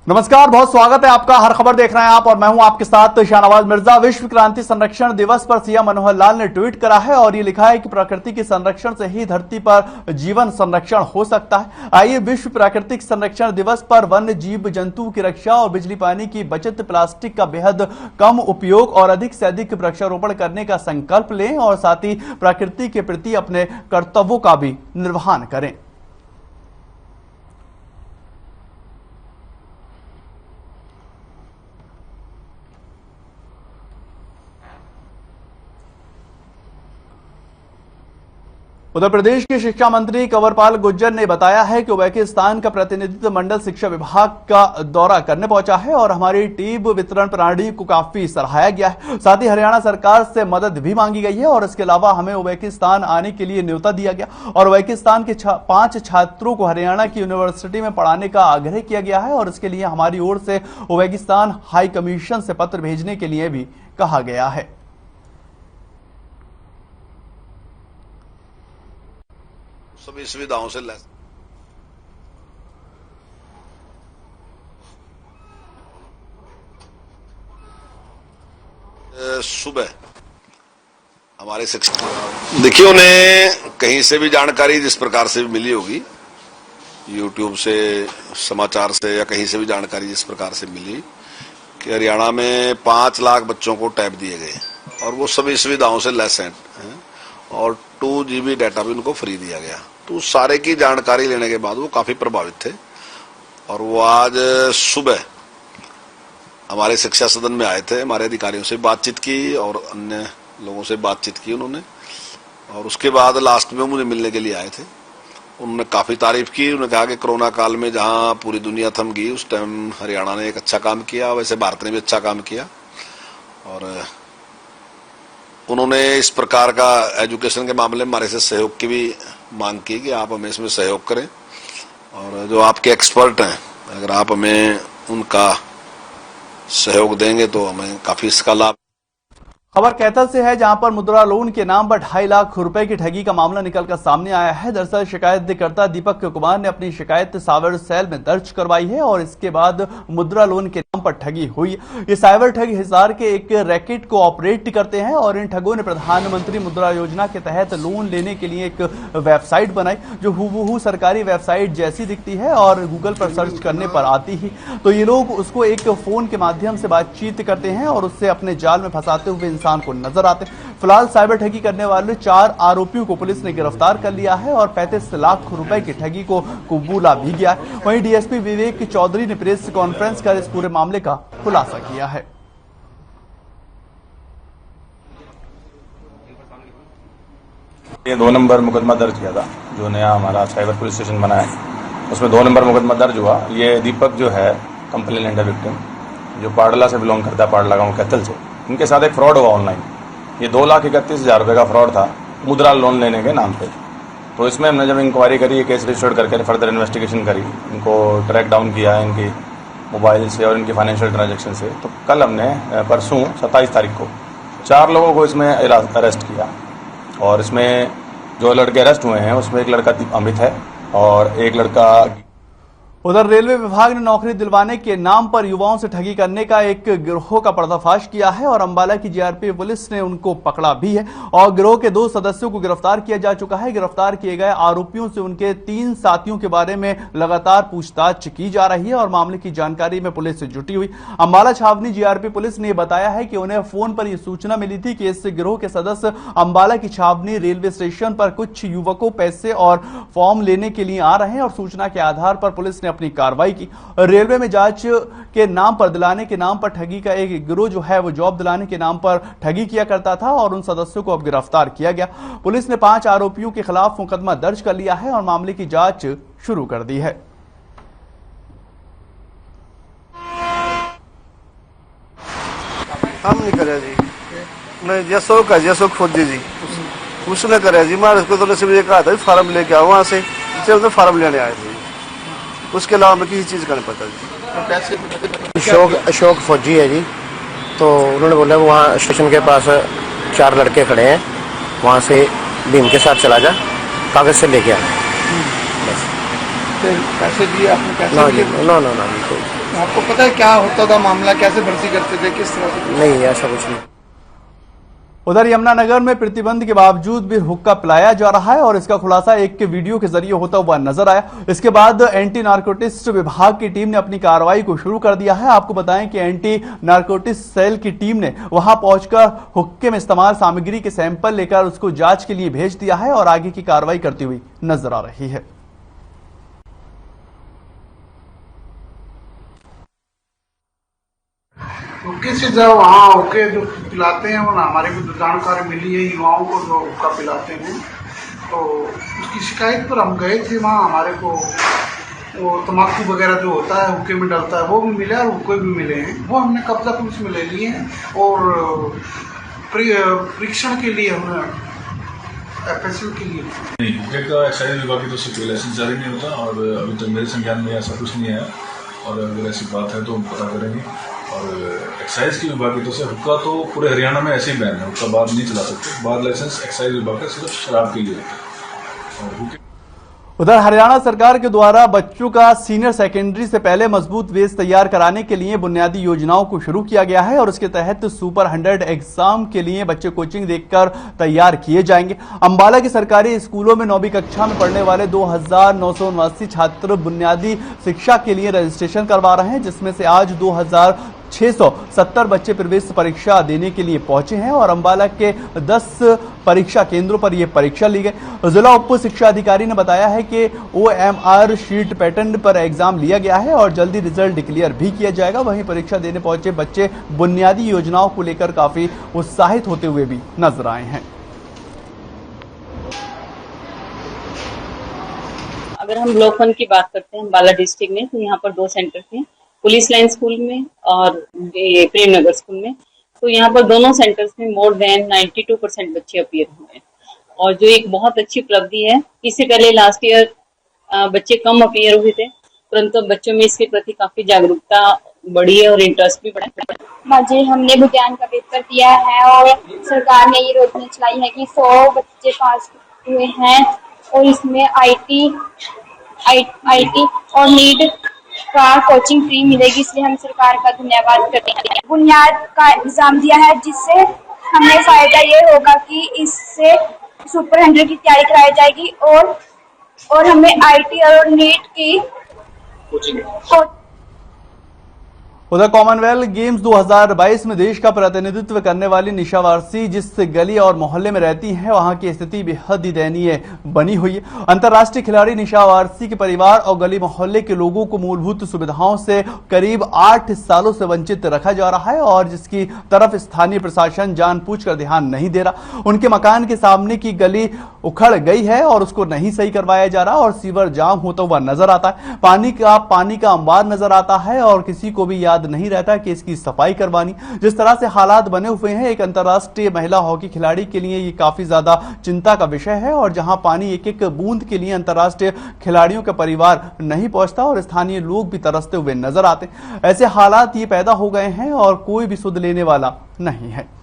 नमस्कार, बहुत स्वागत है आपका। हर खबर देख रहे हैं आप और मैं हूं आपके साथ शाहनवाज मिर्जा। विश्व क्रांति संरक्षण दिवस पर सीएम मनोहर लाल ने ट्वीट करा है और ये लिखा है कि प्रकृति के संरक्षण से ही धरती पर जीवन संरक्षण हो सकता है। आइए विश्व प्राकृतिक संरक्षण दिवस पर वन्य जीव जंतु की रक्षा और बिजली पानी की बचत, प्लास्टिक का बेहद कम उपयोग और अधिक से अधिक वृक्षारोपण करने का संकल्प लें और साथ ही प्रकृति के प्रति अपने कर्तव्यों का भी निर्वहन करें। उत्तर प्रदेश के शिक्षा मंत्री कंवरपाल गुर्जर ने बताया है कि उज्बेकिस्तान का प्रतिनिधित्व मंडल शिक्षा विभाग का दौरा करने पहुंचा है और हमारी टीब वितरण प्रणाली को काफी सराहाया गया है। साथ ही हरियाणा सरकार से मदद भी मांगी गई है और इसके अलावा हमें उज्बेकिस्तान आने के लिए न्योता दिया गया और उज्बेकिस्तान के 5 छात्रों को हरियाणा की यूनिवर्सिटी में पढ़ाने का आग्रह किया गया है और इसके लिए हमारी ओर से उज्बेकिस्तान हाई कमीशन से पत्र भेजने के लिए भी कहा गया है। सभी सुविधाओं से लैस सुबह हमारे शिक्षक देखिए, उन्हें कहीं से भी जानकारी जिस प्रकार से भी मिली होगी, यूट्यूब से, समाचार से या कहीं से भी जानकारी जिस प्रकार से मिली कि हरियाणा में 5 लाख बच्चों को टैब दिए गए और वो सभी सुविधाओं से लैस हैं और 2 GB डाटा भी उनको फ्री दिया गया। तो सारे की जानकारी लेने के बाद वो काफी प्रभावित थे और वो आज सुबह हमारे शिक्षा सदन में आए थे। हमारे अधिकारियों से बातचीत की और अन्य लोगों से बातचीत की उन्होंने, और उसके बाद लास्ट में मुझे मिलने के लिए आए थे। उन्होंने काफी तारीफ की। उन्होंने कहा कि कोरोना काल में जहां पूरी दुनिया थम गई, उस टाइम हरियाणा ने एक अच्छा काम किया, वैसे भारत ने भी अच्छा काम किया। और उन्होंने इस प्रकार का एजुकेशन के मामले में हमारे से सहयोग की भी मांग की कि आप हमें इसमें सहयोग करें और जो आपके एक्सपर्ट हैं, अगर आप हमें उनका सहयोग देंगे तो हमें काफी इसका लाभ। खबर कैथल से है, जहां पर मुद्रा लोन के नाम पर 2.5 लाख रुपए की ठगी का मामला निकलकर सामने आया है। दरअसल शिकायतकर्ता दीपक कुमार ने अपनी शिकायत साइबर सेल में दर्ज करवाई है और इसके बाद मुद्रा लोन के नाम पर ठगी हुई। ये साइबर ठग हिसार के एक रैकेट को ऑपरेट करते हैं और इन ठगों ने प्रधानमंत्री मुद्रा योजना के तहत लोन लेने के लिए एक वेबसाइट बनाई जो हूबहू सरकारी वेबसाइट जैसी दिखती है और गूगल पर सर्च करने पर आती ही तो ये लोग उसको एक फोन के माध्यम से बातचीत करते हैं और उससे अपने जाल में फंसाते हुए इंसान को नजर आते। फिलहाल साइबर ठगी करने वाले 4 आरोपियों को पुलिस ने गिरफ्तार कर लिया है और 35 लाख रुपए की ठगी को कबूला भी गया है। वहीं डीएसपी विवेक चौधरी ने प्रेस कॉन्फ्रेंस कर इस पूरे मामले का खुलासा किया है। ये 2 नंबर मुकदमा दर्ज किया था, जो नया हमारा साइबर पुलिस स्टेशन बना है, उसमें 2 नंबर मुकदमा दर्ज हुआ। ये दीपक जो है कंप्लेनेंट विक्टिम, जो पाडला से बिलोंग करता है, पाडला गांव कैथल से। इनके साथ एक फ्रॉड हुआ ऑनलाइन। ये 2,31,000 रुपये का फ्रॉड था मुद्रा लोन लेने के नाम पे। तो इसमें हमने जब इंक्वायरी करी, केस रजिस्टर्ड करके फर्दर इन्वेस्टिगेशन करी, इनको ट्रैक डाउन किया इनकी मोबाइल से और इनकी फाइनेंशियल ट्रांजैक्शन से। तो कल हमने परसों 27 तारीख को 4 लोगों को इसमें अरेस्ट किया और इसमें जो लड़के अरेस्ट हुए हैं उसमें एक लड़का अमित है और एक लड़का। उधर रेलवे विभाग ने नौकरी दिलवाने के नाम पर युवाओं से ठगी करने का एक गिरोह का पर्दाफाश किया है और अंबाला की जीआरपी पुलिस ने उनको पकड़ा भी है और गिरोह के 2 सदस्यों को गिरफ्तार किया जा चुका है। गिरफ्तार किए गए आरोपियों से उनके 3 साथियों के बारे में लगातार पूछताछ की जा रही है और मामले की जानकारी में पुलिस से जुटी हुई अंबाला छावनी जीआरपी पुलिस ने बताया है कि उन्हें फोन पर यह सूचना मिली थी कि इस गिरोह के सदस्य अंबाला की छावनी रेलवे स्टेशन पर कुछ युवकों पैसे और फॉर्म लेने के लिए आ रहे हैं और सूचना के आधार पर पुलिस ने अपनी कार्रवाई की। रेलवे में जांच के नाम पर, दिलाने के नाम पर ठगी का एक गिरोह जो है वो जॉब दिलाने के नाम पर ठगी किया करता था और उन सदस्यों को अब गिरफ्तार किया गया। पुलिस ने 5 आरोपियों के खिलाफ मुकदमा दर्ज कर लिया है और मामले की जांच शुरू कर दी है। हम नहीं करे जी, नहीं जसोक है, जसोक फौजी जी उसने करे जी। मैं उसको तो मुझे कहा था फार्म लेके आओ, वहां से तो फार्म लेने आए थे, उसके अलावा मैं किसी चीज का नहीं पता जी। अशोक फौजी है जी। तो उन्होंने बोला वहाँ स्टेशन के पास 4 लड़के खड़े हैं, वहाँ से भीम के साथ चला जा, कागज से लेके आ। पैसे दिए आपने? ना, आपको पता है क्या होता था मामला, कैसे भर्ती करते थे, किस तरह से? नहीं, ऐसा कुछ नहीं। उधर यमुनानगर में प्रतिबंध के बावजूद भी हुक्का पिलाया जा रहा है और इसका खुलासा एक वीडियो के जरिए होता हुआ नजर आया। इसके बाद एंटी नारकोटिक्स विभाग की टीम ने अपनी कार्रवाई को शुरू कर दिया है। आपको बताएं कि एंटी नारकोटिक्स सेल की टीम ने वहां पहुंचकर हुक्के में इस्तेमाल सामग्री के सैंपल लेकर उसको जांच के लिए भेज दिया है और आगे की कार्रवाई करती हुई नजर आ रही है। हुक्के से जब वहाँ हुक्के जो पिलाते हैं, वो हमारे को जानकारी मिली है युवाओं को जो हुक्का पिलाते हैं, तो उसकी शिकायत पर हम गए थे वहाँ। हमारे को वो तम्बाकू वगैरह जो होता है हुक्के में डलता है वो भी मिले और हुक्के भी मिले हैं। वो हमने कब्जा पुलिस में ले लिए हैं और परीक्षण के लिए हमने FSL के लिए नहीं, हुक्के का एक्साइज विभाग की तो से कोई लाइसेंस जारी नहीं होता और अभी तक मेरे संज्ञान में ऐसा कुछ नहीं आया और अगर ऐसी बात है तो हम पता करेंगे। और एक्साइज की विभाग की तो से हुक्का तो पूरे हरियाणा में ऐसे ही बैन है, हुक्का बार नहीं चला सकते। बार लाइसेंस एक्साइज विभाग का सिर्फ शराब के लिए होता है। उधर हरियाणा सरकार के द्वारा बच्चों का सीनियर सेकेंडरी से पहले मजबूत बेस तैयार कराने के लिए बुनियादी योजनाओं को शुरू किया गया है और उसके तहत सुपर 100 एग्जाम के लिए बच्चे कोचिंग देकर तैयार किए जाएंगे। अंबाला के सरकारी स्कूलों में 9वीं कक्षा में पढ़ने वाले 2979 छात्र बुनियादी शिक्षा के लिए रजिस्ट्रेशन करवा रहे हैं, जिसमें से आज 2670 बच्चे प्रवेश परीक्षा देने के लिए पहुंचे हैं और अंबाला के 10 परीक्षा केंद्रों पर यह परीक्षा ली गई। जिला उप शिक्षा अधिकारी ने बताया है कि OMR शीट पैटर्न पर एग्जाम लिया गया है और जल्दी रिजल्ट डिक्लेयर भी किया जाएगा। वहीं परीक्षा देने पहुंचे बच्चे बुनियादी योजनाओं को लेकर काफी उत्साहित होते हुए भी नजर आए हैं। अगर हम ब्लॉक 1 की बात करते हैं अंबाला डिस्ट्रिक्ट में, तो यहाँ पर 2 सेंटर थे, पुलिस लाइन स्कूल में और प्रेमनगर स्कूल में। तो यहाँ पर दोनों सेंटर्स में मोर देन 92% बच्चे अपीयर हुए और जो एक बहुत अच्छी उपलब्धि है। इससे पहले लास्ट ईयर बच्चे कम अपीयर हुए थे, परंतु बच्चों में इसके प्रति काफी जागरूकता बढ़ी है और इंटरेस्ट भी बढ़ा। जी, हमने विज्ञान का पेपर दिया है और सरकार ने ये योजना चलाई है कि 100 बच्चे पास हुए हैं और इसमें IT और नीट का कोचिंग फ्री मिलेगी, इसलिए हम सरकार का धन्यवाद करते हैं। बुनियाद का एग्जाम दिया है जिससे हमें फायदा ये होगा कि इससे सुपर 100 की तैयारी कराई जाएगी और हमें IT और नीट की कोचिंग। उधर कॉमनवेल्थ गेम्स 2022 में देश का प्रतिनिधित्व करने वाली निशा वारसी जिस गली और मोहल्ले में रहती हैं, वहां की स्थिति बेहद ही दयनीय बनी हुई है। अंतर्राष्ट्रीय खिलाड़ी निशा वारसी के परिवार और गली मोहल्ले के लोगों को मूलभूत सुविधाओं से करीब 8 सालों से वंचित रखा जा रहा है और जिसकी तरफ स्थानीय प्रशासन जानबूझकर ध्यान नहीं दे रहा। उनके मकान के सामने की गली उखड़ गई है और उसको नहीं सही करवाया जा रहा और सीवर जाम होता हुआ नजर आता है। पानी का अंबार नजर आता है और किसी को भी नहीं रहता कि इसकी सफाई करवानी। जिस तरह से हालात बने हुए हैं, एक अंतर्राष्ट्रीय महिला हॉकी खिलाड़ी के लिए ये काफी ज्यादा चिंता का विषय है और जहां पानी एक एक बूंद के लिए अंतर्राष्ट्रीय खिलाड़ियों का परिवार नहीं पहुंचता और स्थानीय लोग भी तरसते हुए नजर आते। ऐसे हालात ये पैदा हो गए हैं और कोई भी सुध लेने वाला नहीं है।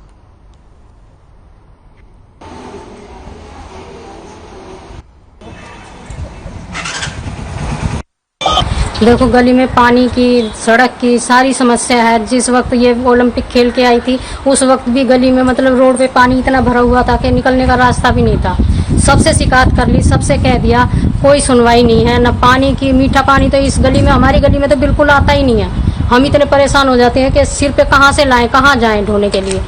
देखो, गली में पानी की, सड़क की सारी समस्या है। जिस वक्त ये ओलंपिक खेल के आई थी उस वक्त भी गली में मतलब रोड पे पानी इतना भरा हुआ था कि निकलने का रास्ता भी नहीं था। सबसे शिकायत कर ली, सबसे कह दिया, कोई सुनवाई नहीं है। न पानी की, मीठा पानी तो इस गली में, हमारी गली में तो बिल्कुल आता ही नहीं है। हम इतने परेशान हो जाते हैं कि सिर पे कहाँ से लाएं, कहाँ जाएं ढोने के लिए।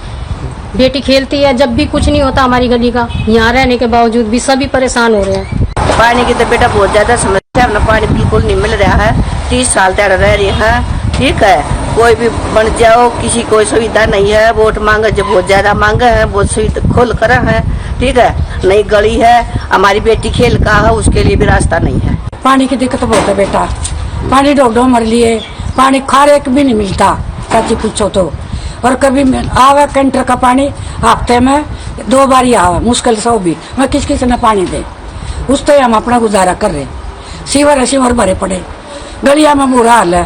बेटी खेलती है जब भी कुछ नहीं होता हमारी गली का, यहाँ रहने के बावजूद भी सभी परेशान हो रहे हैं। पानी की तो बेटा बहुत ज्यादा समस्या है, पानी बिल्कुल नहीं मिल रहा है। 30 साल तक रह रही है, ठीक है। कोई भी बन जाओ, किसी कोई सुविधा नहीं है। वोट मांगे जब बहुत ज्यादा मांगे हैं, बहुत सुविधा खोल कर है, ठीक है। नई गली है, हमारी बेटी खेल का है, उसके लिए भी रास्ता नहीं है। पानी की दिक्कत बहुत है बेटा, पानी ढोक मर लिए, पानी खारे भी नहीं मिलता, चाची पूछो तो। और कभी आवे कैंटर का पानी हफ्ते में 2 बार ही आवे, मुश्किल से भी। मैं किस ने पानी दे, उससे हम अपना गुजारा कर रहे। सीवर भरे पड़े, गलिया में बुरा हाल है,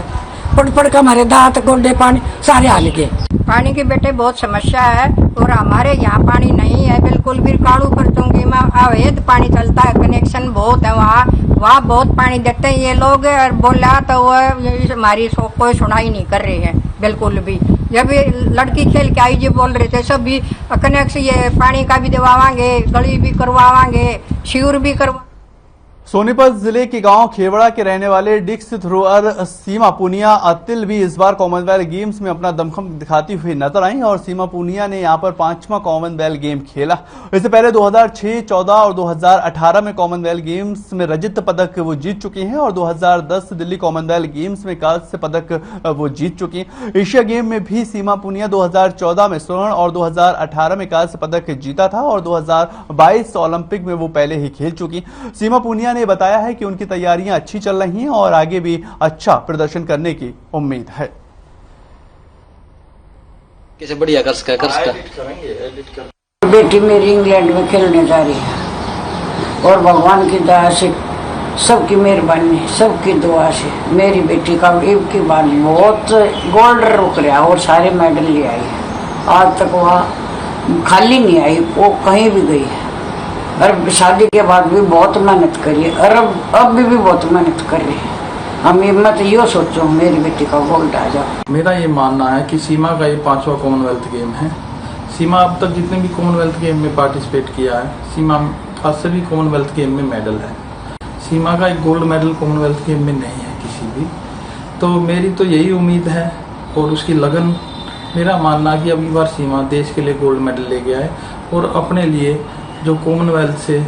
पड़ के हमारे दांत गोडे पानी सारे हाल गए। पानी की बेटे बहुत समस्या है। और हमारे यहाँ पानी नहीं है बिल्कुल भी। कालू परचुंगी में अवैध पानी चलता है, कनेक्शन बहुत है वहाँ बहुत पानी देते हैं ये लोग। और बोला तो वो हमारी कोई सुनाई नहीं कर रही है बिल्कुल भी। जब लड़की खेल के आई जी बोल रहे थे सब भी कनेक्शन ये पानी का भी दिलवाएंगे, गली भी करवाएंगे, शिविर भी करवा। सोनीपत जिले के गांव खेवड़ा के रहने वाले डिस्क थ्रोअर सीमा पूनिया अतिल भी इस बार कॉमनवेल्थ गेम्स में अपना दमखम दिखाती हुई नजर आई और सीमा पूनिया ने यहां पर 5वां कॉमनवेल्थ गेम खेला। इससे पहले 2006, 14 और 2018 में कॉमनवेल्थ गेम्स में रजत पदक वो जीत चुकी हैं और 2010 दिल्ली कॉमनवेल्थ गेम्स में कांस्य पदक वो जीत चुकी हैं। एशिया गेम में भी सीमा पूनिया 2014 में स्वर्ण और 2018 में कांस्य पदक जीता था और 2022 ओलंपिक में वो पहले ही खेल चुकी। सीमा पूनिया ने बताया है कि उनकी तैयारियां अच्छी चल रही हैं और आगे भी अच्छा प्रदर्शन करने की उम्मीद है। कैसे बढ़िया कर सका बेटी मेरी इंग्लैंड में खेलने जा रही है और भगवान की दया से, सबकी मेहरबानी, सबकी दुआ से मेरी बेटी का एक की बार बहुत गोल्ड रुक रहा और सारे मेडल ले आई है। आज तक वहाँ खाली नहीं आई, वो कहीं भी गई है। और शादी के बाद भी बहुत मेहनत करी है और अब भी बहुत मेहनत कर रही है। हम मत यो सोचो मेरी बेटी का गोल्ड आ जाओ। मेरा ये मानना है कि सीमा का ये 5वां कॉमनवेल्थ गेम है। सीमा अब तक जितने भी कॉमनवेल्थ गेम में पार्टिसिपेट किया है, सीमा का सभी कॉमनवेल्थ गेम में मेडल है। सीमा का एक गोल्ड मेडल कॉमनवेल्थ गेम में नहीं है किसी भी। तो मेरी तो यही उम्मीद है और उसकी लगन, मेरा मानना है कि अगली बार सीमा देश के लिए गोल्ड मेडल ले गया है और अपने लिए जो कॉमनवेल्थ से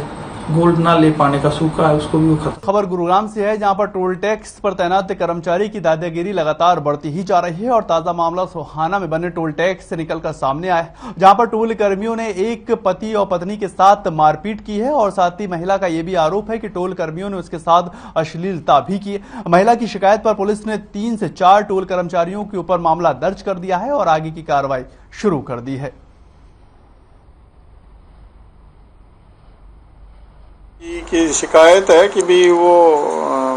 गोल्ड ना ले पाने का सूखा है उसको भी वो खत्म। खबर गुरुग्राम से है जहां पर टोल टैक्स पर तैनात कर्मचारी की दादागिरी लगातार बढ़ती ही जा रही है और ताजा मामला सोहाना में बने टोल टैक्स से निकलकर सामने आया है, जहां पर टोल कर्मियों ने एक पति और पत्नी के साथ मारपीट की है और साथ ही महिला का यह भी आरोप है कि टोल कर्मियों ने उसके साथ अश्लीलता भी की। महिला की शिकायत पर पुलिस ने 3 से 4 टोल कर्मचारियों के ऊपर मामला दर्ज कर दिया है और आगे की कार्रवाई शुरू कर दी है। की शिकायत है कि भी वो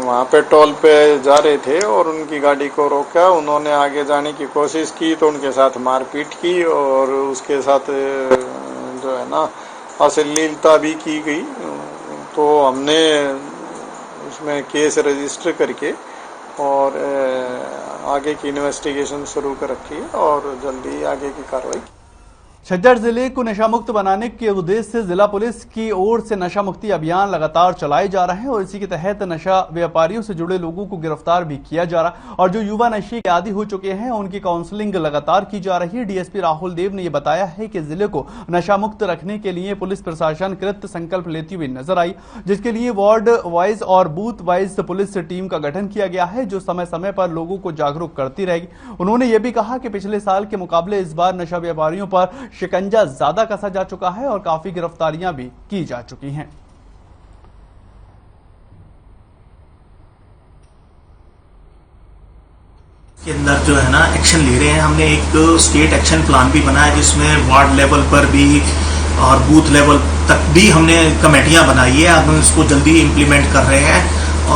वहाँ पे टोल पे जा रहे थे और उनकी गाड़ी को रोका, उन्होंने आगे जाने की कोशिश की तो उनके साथ मारपीट की और उसके साथ जो है ना अश्लीलता भी की गई। तो हमने उसमें केस रजिस्टर करके और आगे की इन्वेस्टिगेशन शुरू कर रखी है और जल्दी आगे की कार्रवाई। झज्जर जिले को नशा मुक्त बनाने के उद्देश्य से जिला पुलिस की ओर से नशा मुक्ति अभियान लगातार चलाए जा रहे हैं और इसी के तहत नशा व्यापारियों से जुड़े लोगों को गिरफ्तार भी किया जा रहा है और जो युवा नशे के आदी हो चुके हैं उनकी काउंसलिंग लगातार की जा रही है। डीएसपी राहुल देव ने यह बताया है कि जिले को नशा मुक्त रखने के लिए पुलिस प्रशासन कृत संकल्प लेती हुई नजर आई, जिसके लिए वार्ड वाइज और बूथ वाइज पुलिस टीम का गठन किया गया है जो समय समय पर लोगों को जागरूक करती रहेगी। उन्होंने ये भी कहा कि पिछले साल के मुकाबले इस बार नशा व्यापारियों पर शिकंजा ज्यादा कसा जा चुका है और काफी गिरफ्तारियां भी की जा चुकी हैं। के अंदर जो है ना एक्शन ले रहे हैं। हमने एक स्टेट एक्शन प्लान भी बनाया जिसमें वार्ड लेवल पर भी और बूथ लेवल तक भी हमने कमेटियां बनाई है। अब हम इसको जल्दी इम्प्लीमेंट कर रहे हैं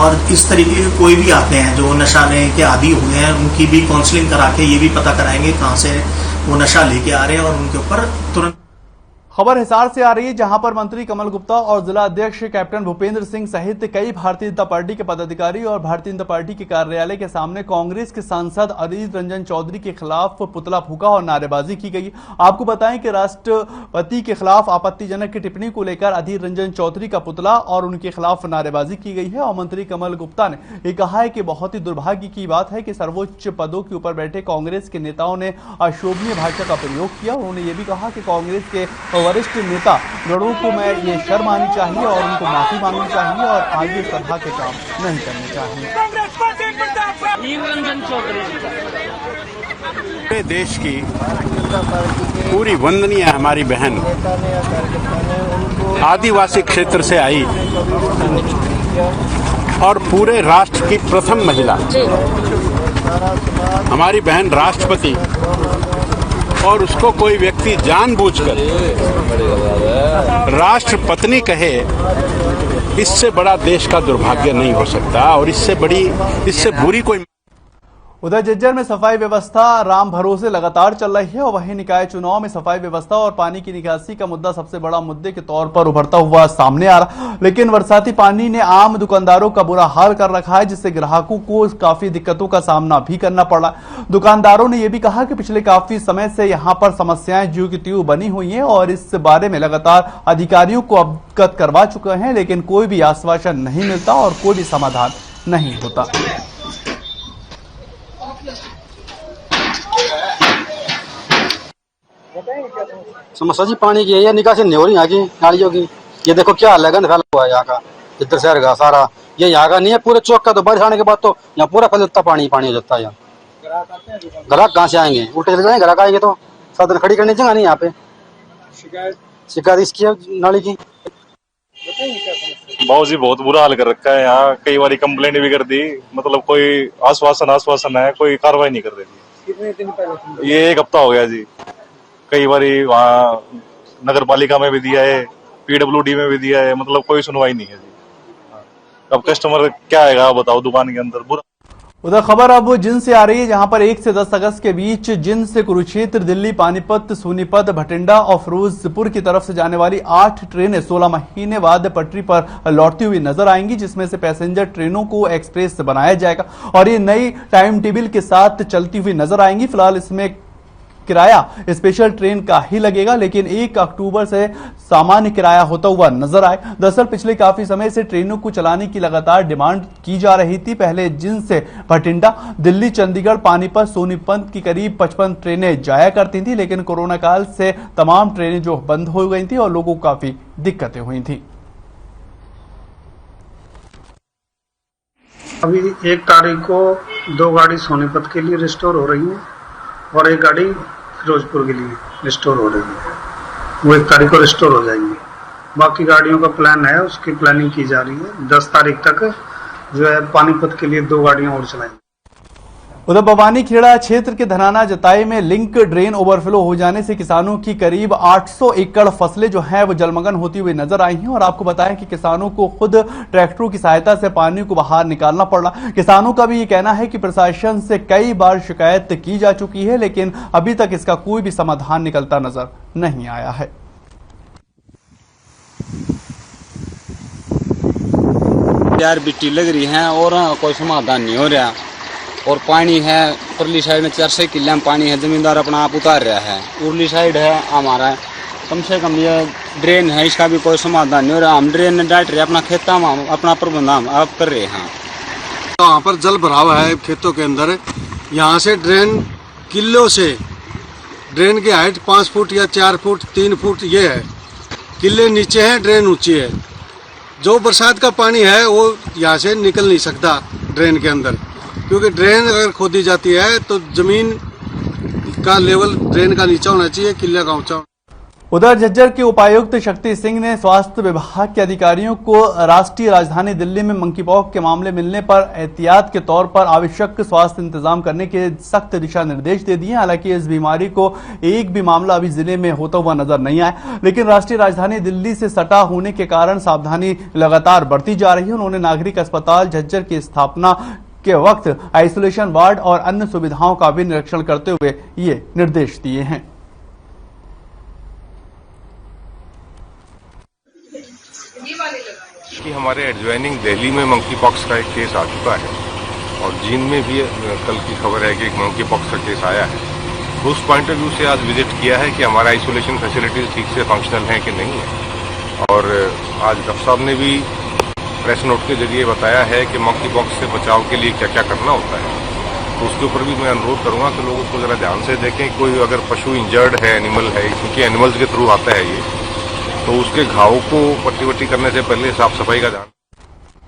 और इस तरीके के कोई भी आते हैं जो नशा लेने के आदी हुए हैं उनकी भी काउंसलिंग करा के ये भी पता कराएंगे कहाँ से वो नशा लेके आ रहे हैं और उनके ऊपर तुरंत। खबर हिसार से आ रही है जहां पर मंत्री कमल गुप्ता और जिला अध्यक्ष कैप्टन भूपेंद्र सिंह सहित कई भारतीय जनता पार्टी के पदाधिकारी और भारतीय जनता पार्टी के कार्यालय के सामने कांग्रेस के सांसद अधीर रंजन चौधरी के खिलाफ पुतला फूका और नारेबाजी की गई। आपको बताएं कि राष्ट्रपति के खिलाफ आपत्तिजनक की टिप्पणी को लेकर अधीर रंजन चौधरी का पुतला और उनके खिलाफ नारेबाजी की गई है और मंत्री कमल गुप्ता ने यह कहा है कि बहुत ही दुर्भाग्य की बात है कि सर्वोच्च पदों के ऊपर बैठे कांग्रेस के नेताओं ने अशोभनीय भाषा का प्रयोग किया। उन्होंने ये भी कहा कि कांग्रेस के वरिष्ठ नेता गणों को मैं ये शर्म आनी चाहिए और उनको माफी मांगनी चाहिए और आगे इस तरह के काम नहीं करने चाहिए। पूरे देश की पूरी वंदनीय हमारी बहन आदिवासी क्षेत्र से आई और पूरे राष्ट्र की प्रथम महिला हमारी बहन राष्ट्रपति और उसको कोई व्यक्ति जानबूझकर राष्ट्रपत्नी कहे, इससे बड़ा देश का दुर्भाग्य नहीं हो सकता और इससे बुरी कोई। उधर झज्जर में सफाई व्यवस्था राम भरोसे लगातार चल रही है और वहीं निकाय चुनाव में सफाई व्यवस्था और पानी की निकासी का मुद्दा सबसे बड़ा मुद्दे के तौर पर उभरता हुआ सामने आ रहा। लेकिन बरसाती पानी ने आम दुकानदारों का बुरा हाल कर रखा है, जिससे ग्राहकों को काफी दिक्कतों का सामना भी करना पड़ रहा है। दुकानदारों ने यह भी कहा कि पिछले काफी समय से यहाँ पर समस्याएं ज्यों की त्यों बनी हुई है और इस बारे में लगातार अधिकारियों को अवगत करवा चुके हैं, लेकिन कोई भी आश्वासन नहीं मिलता और कोई भी समाधान नहीं होता। समस्या जी पानी की है, ये निकासी नहीं हो रही यहाँ की नालियों की। ये देखो क्या हाल है, गंद फैला हुआ है यहाँ का, इधर शहर का सारा। ये यहाँ का नहीं है, पूरे चौक का। तो बारिश आने के बाद तो यहाँ पूरा फैल जाता, पानी हो जाता है यहाँ। ग्राहक कहाँ से आएंगे? उल्टे चले जाएंगे। ग्राहक आएंगे तो साधन खड़ी करने जगह नहीं यहाँ पे। शिकायत इसकी है नाली की। बहुत जी बहुत बुरा हाल कर रखा है यहाँ। कई बार कंप्लेंट भी कर दी, मतलब कोई आश्वासन है, कोई कार्रवाई नहीं कर रही। कितने दिन पहले? ये 1 हफ्ता हो गया जी। कई बार वहाँ नगर पालिका में भी दिया है, PWD में भी दिया है, मतलब कोई सुनवाई नहीं है जी। अब कस्टमर क्या आएगा बताओ दुकान के अंदर। बुरा। उधर खबर अब जिंद से आ रही है, जहां पर 1 से 10 अगस्त के बीच जिंद से कुरुक्षेत्र, दिल्ली, पानीपत, सोनीपत, भटिंडा और फिरोजपुर की तरफ से जाने वाली 8 ट्रेनें 16 महीने बाद पटरी पर लौटती हुई नजर आएंगी, जिसमें से पैसेंजर ट्रेनों को एक्सप्रेस बनाया जाएगा और ये नई टाइम टेबल के साथ चलती हुई नजर आएंगी। फिलहाल इसमें किराया स्पेशल ट्रेन का ही लगेगा, लेकिन 1 अक्टूबर से सामान्य किराया होता हुआ नजर आए। दरअसल पिछले काफी समय से ट्रेनों को चलाने की लगातार डिमांड की जा रही थी। पहले जिंद से भटिंडा, दिल्ली, चंडीगढ़, पानीपत, सोनीपत की करीब 55 ट्रेनें जाया करती थी, लेकिन कोरोना काल से तमाम ट्रेनें जो बंद हो गई थी और लोगों को काफी दिक्कतें हुई थी। अभी 1 तारीख को 2 गाड़ी सोनीपत के लिए रिस्टोर हो रही है और 1 गाड़ी फिरोजपुर के लिए रिस्टोर हो रही है। वो 1 तारीख को रिस्टोर हो जाएंगी। बाकी गाड़ियों का प्लान है, उसकी प्लानिंग की जा रही है। 10 तारीख तक जो है पानीपत के लिए 2 गाड़ियां और चलाएंगी। उधर बवानी खेड़ा क्षेत्र के धनाना जताई में लिंक ड्रेन ओवरफ्लो हो जाने से किसानों की करीब 800 एकड़ फसलें जो हैं वो जलमग्न होती हुई नजर आई हैं और आपको बताएं कि किसानों को खुद ट्रैक्टरों की सहायता से पानी को बाहर निकालना पड़ रहा। किसानों का भी ये कहना है कि प्रशासन से कई बार शिकायत की जा चुकी है, लेकिन अभी तक इसका कोई भी समाधान निकलता नजर नहीं आया है। यार बिट्टी लग रही है और कोई समाधान नहीं हो रहा। और पानी है परली साइड में 400 किले में पानी है, जमींदार अपना आप उतार रहा है। उरली साइड है हमारा, कम से कम ये ड्रेन है, इसका भी कोई समाधान नहीं हो रहा। हम ड्रेन डाट रहे अपना खेता में, हम अपना प्रबंध हम आप कर रहे हैं। वहाँ पर जल भराव है खेतों के अंदर। यहाँ से ड्रेन किलो से ड्रेन की हाइट 5 फुट या 4 फुट 3 फुट ये है। किले नीचे है, ड्रेन ऊंची है। जो बरसात का पानी है वो यहाँ से निकल नहीं सकता ड्रेन के अंदर, क्योंकि ड्रेन अगर खोदी जाती है तो जमीन का लेवल ड्रेन का नीचा होना चाहिए, किले का ऊंचा। उधर झज्जर के उपायुक्त शक्ति सिंह ने स्वास्थ्य विभाग के अधिकारियों को राष्ट्रीय राजधानी दिल्ली में मंकीपॉक्स के मामले मिलने पर एहतियात के तौर पर आवश्यक स्वास्थ्य इंतजाम करने के सख्त दिशा निर्देश दे दिए। हालांकि इस बीमारी को एक भी मामला अभी जिले में होता हुआ नजर नहीं आया, लेकिन राष्ट्रीय राजधानी दिल्ली से सटा होने के कारण सावधानी लगातार बढ़ती जा रही है। उन्होंने नागरिक अस्पताल झज्जर की स्थापना के वक्त आइसोलेशन वार्ड और अन्य सुविधाओं का भी निरीक्षण करते हुए ये निर्देश दिए हैं। कि हमारे एडजॉइनिंग दिल्ली में मंकी पॉक्स का एक केस आ चुका है और जींद में भी कल की खबर है कि एक मंकी पॉक्स का केस आया है। तो उस पॉइंट ऑफ व्यू से आज विजिट किया है कि हमारा आइसोलेशन फैसिलिटीज ठीक से फंक्शनल है कि नहीं है। और आज डॉक्टर साहब ने भी प्रेस नोट के जरिए बताया है कि मंकी पॉक्स से बचाव के लिए क्या क्या करना होता है। तो उसके ऊपर भी मैं अनुरोध करूंगा कि लोग उसको जरा ध्यान से देखें। कोई अगर पशु इंजर्ड है, एनिमल है, क्योंकि एनिमल्स के थ्रू आता है ये, तो उसके घाव को पट्टी वट्टी करने से पहले साफ सफाई का ध्यान।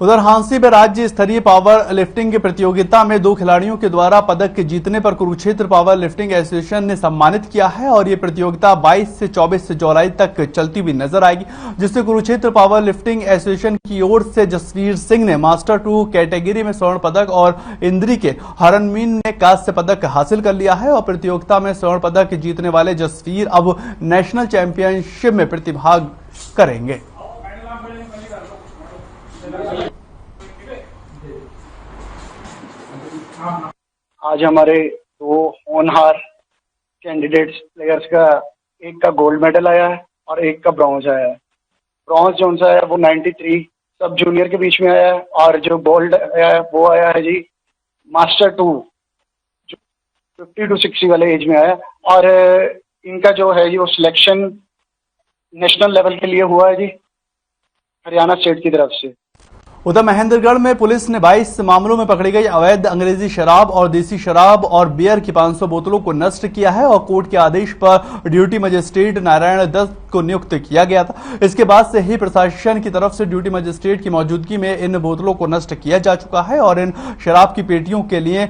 उधर हांसी में राज्य स्तरीय पावर लिफ्टिंग की प्रतियोगिता में 2 खिलाड़ियों के द्वारा पदक जीतने पर कुरुक्षेत्र पावर लिफ्टिंग एसोसिएशन ने सम्मानित किया है और ये प्रतियोगिता 22 से 24 जुलाई तक चलती हुई नजर आएगी, जिससे कुरुक्षेत्र पावर लिफ्टिंग एसोसिएशन की ओर से जसवीर सिंह ने मास्टर 2 कैटेगरी में स्वर्ण पदक और इंद्री के हरनमीन ने कांस्य पदक हासिल कर लिया है। और प्रतियोगिता में स्वर्ण पदक जीतने वाले जसवीर अब नेशनल चैंपियनशिप में प्रतिभाग करेंगे। आज हमारे 2 होनहार कैंडिडेट्स प्लेयर्स का एक का गोल्ड मेडल आया है और एक का ब्रॉन्ज आया है। ब्रॉन्ज जो सा है वो 93 सब जूनियर के बीच में आया है और जो गोल्ड आया है वो आया है जी मास्टर 2 जो 50 to 60 वाले एज में आया है। और इनका जो है वो सिलेक्शन नेशनल लेवल के लिए हुआ है जी हरियाणा स्टेट की तरफ से। उधर महेंद्रगढ़ में पुलिस ने 22 मामलों में पकड़ी गई अवैध अंग्रेजी शराब और देसी शराब और बियर की 500 बोतलों को नष्ट किया है और कोर्ट के आदेश पर ड्यूटी मजिस्ट्रेट नारायण दत्त को नियुक्त किया गया था। इसके बाद से ही प्रशासन की तरफ से ड्यूटी मजिस्ट्रेट की मौजूदगी में इन बोतलों को नष्ट किया जा चुका है और इन शराब की पेटियों के लिए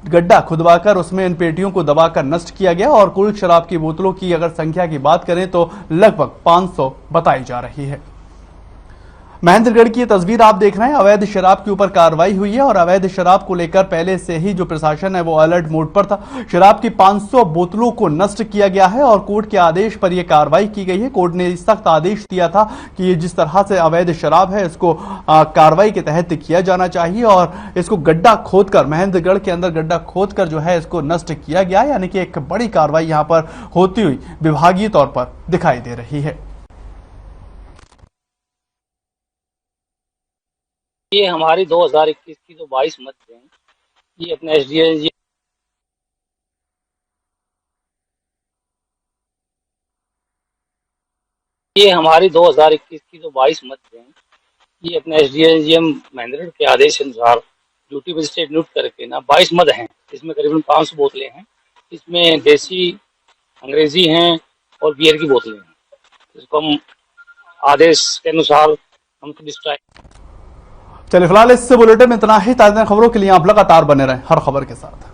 गड्ढा खुदवाकर उसमें इन पेटियों को दबाकर नष्ट किया गया और कुल शराब की बोतलों की अगर संख्या की बात करें तो लगभग 500 बताई जा रही है। महेंद्रगढ़ की ये तस्वीर आप देख रहे हैं। अवैध शराब के ऊपर कार्रवाई हुई है और अवैध शराब को लेकर पहले से ही जो प्रशासन है वो अलर्ट मोड पर था। शराब की 500 बोतलों को नष्ट किया गया है और कोर्ट के आदेश पर यह कार्रवाई की गई है। कोर्ट ने सख्त आदेश दिया था कि ये जिस तरह से अवैध शराब है इसको कार्रवाई के तहत किया जाना चाहिए और इसको गड्ढा खोदकर महेंद्रगढ़ के अंदर गड्ढा खोदकर जो है इसको नष्ट किया गया, यानी कि एक बड़ी कार्रवाई यहां पर होती हुई विभागीय तौर पर दिखाई दे रही है। ये हमारी 2021 की जो 22 मत हैं, ये अपने एसडीएम ये हमारी 2021 की जो 22 मत हैं, ये अपने एसडीएम महेंद्रगढ़ के आदेश अनुसार ड्यूटी मजिस्ट्रेट नियुक्त करके ना 22 मद हैं। इसमें करीबन 500 बोतलें हैं। इसमें देसी अंग्रेजी हैं और बियर की बोतलें हैं। इसको हम आदेश के अनुसार हम डिस्ट्राइक। चलिए फिलहाल इस बुलेटिन में इतना ही। ताज़ा खबरों के लिए आप लगातार बने रहें हर खबर के साथ।